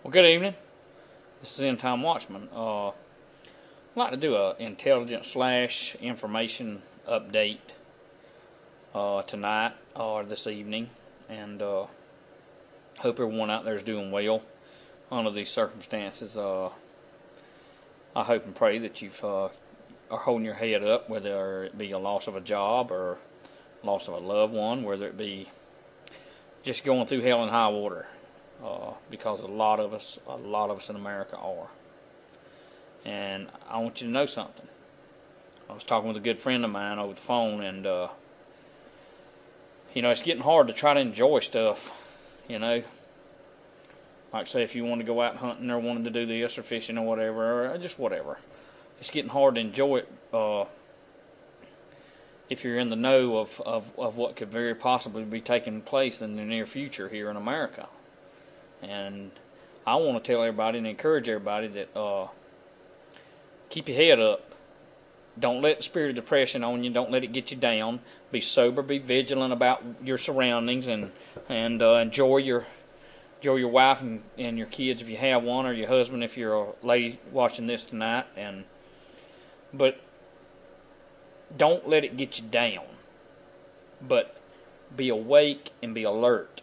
Well, good evening. This is End Time Watchman. I'd like to do an intelligence slash information update tonight or this evening, and hope everyone out there is doing well under these circumstances. I hope and pray that you've are holding your head up, whether it be a loss of a job or loss of a loved one, whether it be just going through hell and high water. Because a lot of us in America are. And I want you to know something. I was talking with a good friend of mine over the phone, and it's getting hard to try to enjoy stuff. Like say if you want to go out hunting or wanted to do this or fishing or whatever, or just whatever. It's getting hard to enjoy it if you're in the know of what could very possibly be taking place in the near future here in America. And I want to tell everybody and encourage everybody that keep your head up. Don't let the spirit of depression on you. Don't let it get you down. Be sober. Be vigilant about your surroundings, and enjoy your wife and your kids if you have one, or your husband if you're a lady watching this tonight. But don't let it get you down. But be awake and be alert.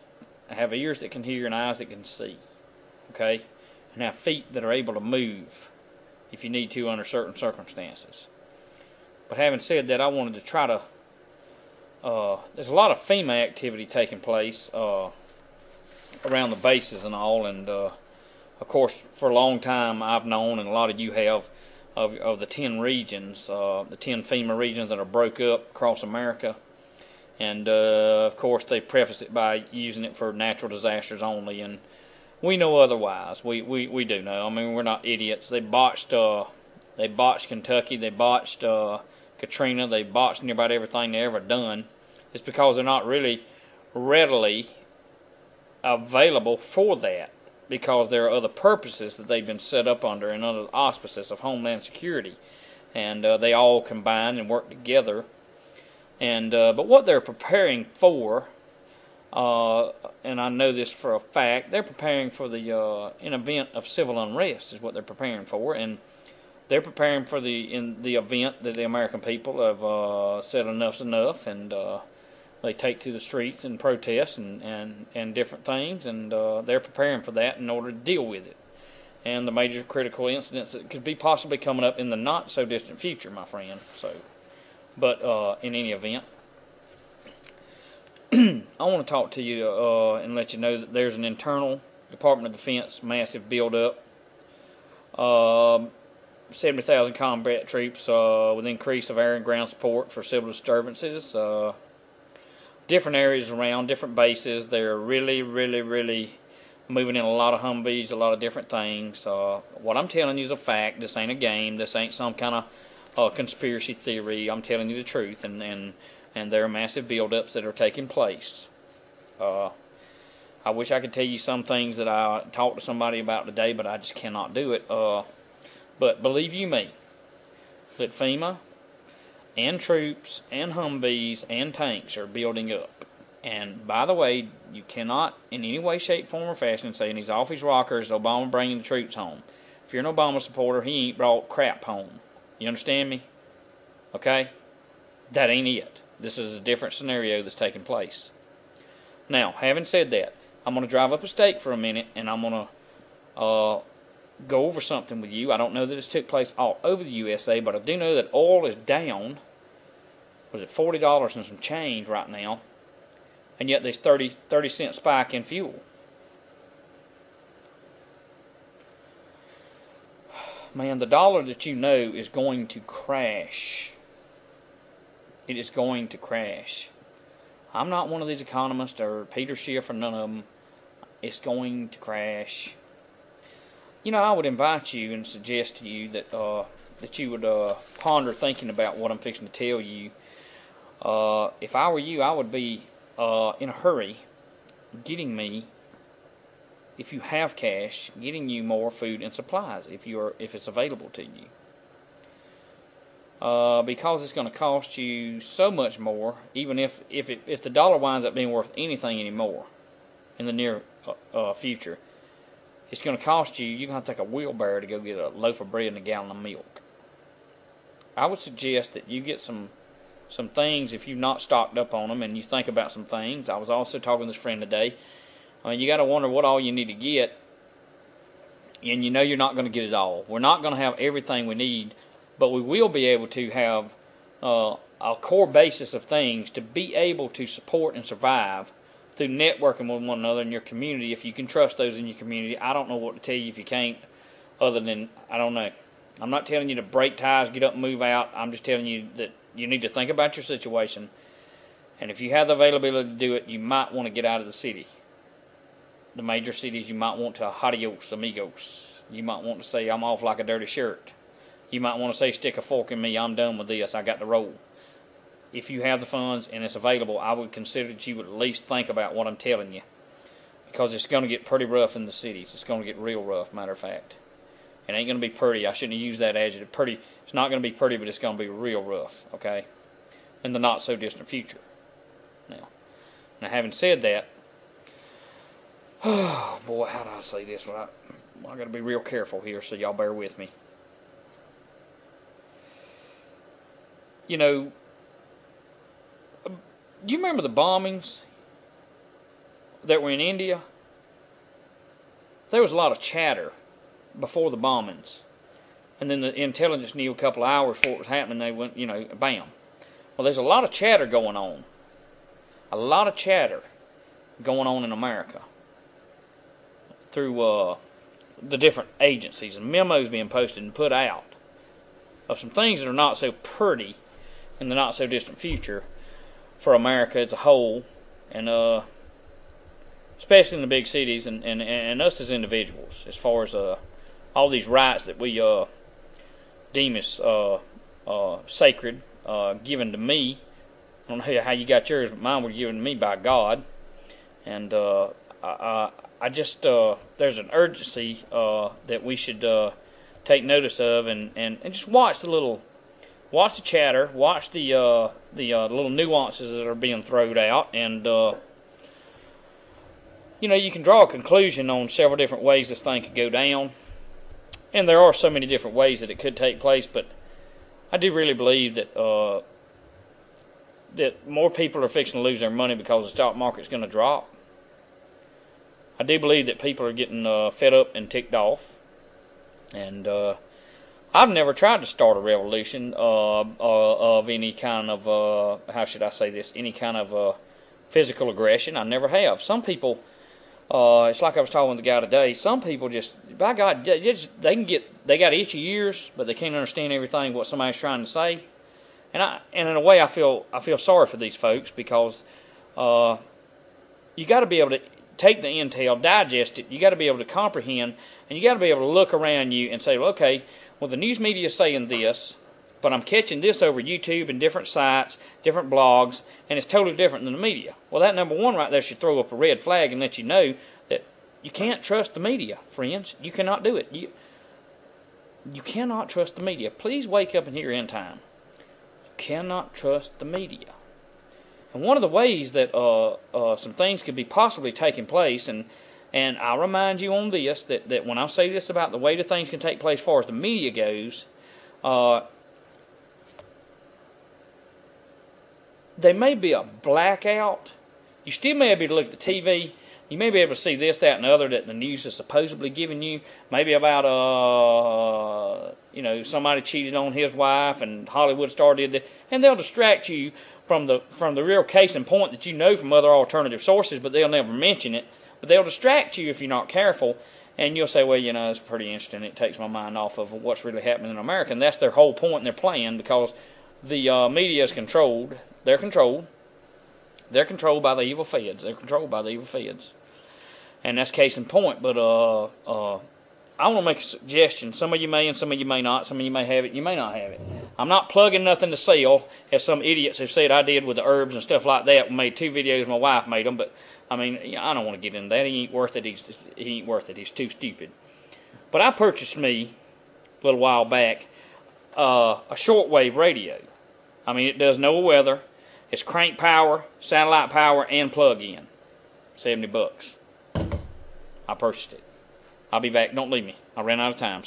Have ears that can hear and eyes that can see, okay? And have feet that are able to move if you need to under certain circumstances. But having said that, I wanted to try to, there's a lot of FEMA activity taking place around the bases and all, and of course for a long time I've known, and a lot of you have, of the 10 regions, the 10 FEMA regions that are broke up across America. And, of course, they preface it by using it for natural disasters only. And we know otherwise. We do know. I mean, we're not idiots. They botched Kentucky. They botched Katrina. They botched near about everything they ever done. It's because they're not really readily available for that, because there are other purposes that they've been set up under and under the auspices of Homeland Security. And they all combine and work together. And but what they're preparing for, and I know this for a fact, they're preparing for an event of civil unrest is what they're preparing for, and they're preparing for in the event that the American people have said enough's enough, and they take to the streets and protest and different things, and they're preparing for that in order to deal with it, and the major critical incidents that could be possibly coming up in the not so distant future, my friend. So. But in any event, I want to talk to you and let you know that there's an internal Department of Defense massive build-up. 70,000 combat troops with increase of air and ground support for civil disturbances. Different areas around, different bases. They're really, really, really moving in a lot of Humvees, a lot of different things. What I'm telling you is a fact. This ain't a game. This ain't some kind of conspiracy theory. I'm telling you the truth, and there are massive buildups that are taking place. I wish I could tell you some things that I talked to somebody about today, but I just cannot do it. But believe you me, that FEMA and troops and Humvees and tanks are building up. And by the way, you cannot in any way, shape, form, or fashion say in these office rockers Obama bringing the troops home. If you're an Obama supporter, he ain't brought crap home. You understand me? Okay? That ain't it. This is a different scenario that's taking place. Now, having said that, I'm going to drive up a state for a minute, and I'm going to go over something with you. I don't know that it's took place all over the USA, but I do know that oil is down. Was it $40 and some change right now? And yet there's 30-cent spike in fuel. Man, the dollar that you know is going to crash. It is going to crash. I'm not one of these economists or Peter Schiff or none of them. It's going to crash. I would invite you and suggest to you that that you would ponder thinking about what I'm fixing to tell you. If I were you, I would be in a hurry getting me, if you have cash, getting you more food and supplies if it's available to you. Because it's going to cost you so much more, even if the dollar winds up being worth anything anymore in the near future, it's going to cost you, you're going to have to take a wheelbarrow to go get a loaf of bread and a gallon of milk. I would suggest that you get some things if you've not stocked up on them, and you think about some things. I was also talking to this friend today. I mean, you got to wonder what all you need to get, and you know you're not going to get it all. We're not going to have everything we need, but we will be able to have a core basis of things to be able to support and survive through networking with one another in your community. If you can trust those in your community, I don't know what to tell you if you can't, other than, I don't know. I'm not telling you to break ties, get up and move out. I'm just telling you that you need to think about your situation, and if you have the availability to do it, you might want to get out of the city. The major cities, you might want to adios amigos. You might want to say, I'm off like a dirty shirt. You might want to say, stick a fork in me, I'm done with this, I got to roll. If you have the funds and it's available, I would consider that you would at least think about what I'm telling you, because it's going to get pretty rough in the cities. It's going to get real rough, matter of fact. It ain't going to be pretty. I shouldn't have used that adjective. Pretty. It's not going to be pretty, but it's going to be real rough, okay, in the not-so-distant future. Now, having said that, oh, boy, how do I say this? Well, I got to be real careful here, so y'all bear with me. You know, you remember the bombings that were in India? There was a lot of chatter before the bombings, and then the intelligence knew a couple of hours before it was happening. They went, you know, bam. Well, there's a lot of chatter going on. A lot of chatter going on in America through the different agencies, and memos being posted and put out of some things that are not so pretty in the not so distant future for America as a whole, and especially in the big cities, and us as individuals, as far as all these rights that we deem as sacred, given to me. I don't know how you got yours, but mine were given to me by God. And I just, there's an urgency that we should take notice of, and just watch the chatter, watch the little nuances that are being thrown out, and you know, you can draw a conclusion on several different ways this thing could go down. And there are so many different ways that it could take place, but I do really believe that that more people are fixing to lose their money because the stock market's going to drop. I do believe that people are getting fed up and ticked off. And I've never tried to start a revolution of any kind of, how should I say this, any kind of physical aggression. I never have. Some people... it's like I was talking with the guy today. Some people just, by God, they got itchy ears, but they can't understand everything what somebody's trying to say. And in a way, I feel sorry for these folks, because you got to be able to take the intel, digest it. You got to be able to comprehend, and you got to be able to look around you and say, well, okay, well, the news media is saying this, but I'm catching this over YouTube and different sites, different blogs, and it's totally different than the media. Well, that number one right there should throw up a red flag and let you know that you can't trust the media, friends. You cannot do it. You cannot trust the media. Please wake up and hear End Time. You cannot trust the media. And one of the ways that some things could be possibly taking place, and I'll remind you on this, that when I say this about the way that things can take place as far as the media goes, there may be a blackout. You still may be able to look at the TV. You may be able to see this, that, and the other that the news is supposedly giving you. Maybe about, you know, somebody cheated on his wife and Hollywood star did that. And they'll distract you from the real case in point that you know from other alternative sources, but they'll never mention it. But they'll distract you if you're not careful. And you'll say, well, you know, it's pretty interesting. It takes my mind off of what's really happening in America. And that's their whole point in their plan, because the media is controlled. They're controlled. They're controlled by the evil feds. They're controlled by the evil feds. And that's case in point. But I want to make a suggestion. Some of you may and some of you may not. Some of you may have it. You may not have it. I'm not plugging nothing to sell, as some idiots have said I did with the herbs and stuff like that. We made 2 videos. My wife made them. But, I mean, I don't want to get into that. He ain't worth it. He ain't worth it. He's too stupid. But I purchased me, a little while back, a shortwave radio. I mean, it does no weather. It's crank power, satellite power, and plug-in. $70. I purchased it. I'll be back. Don't leave me. I ran out of time.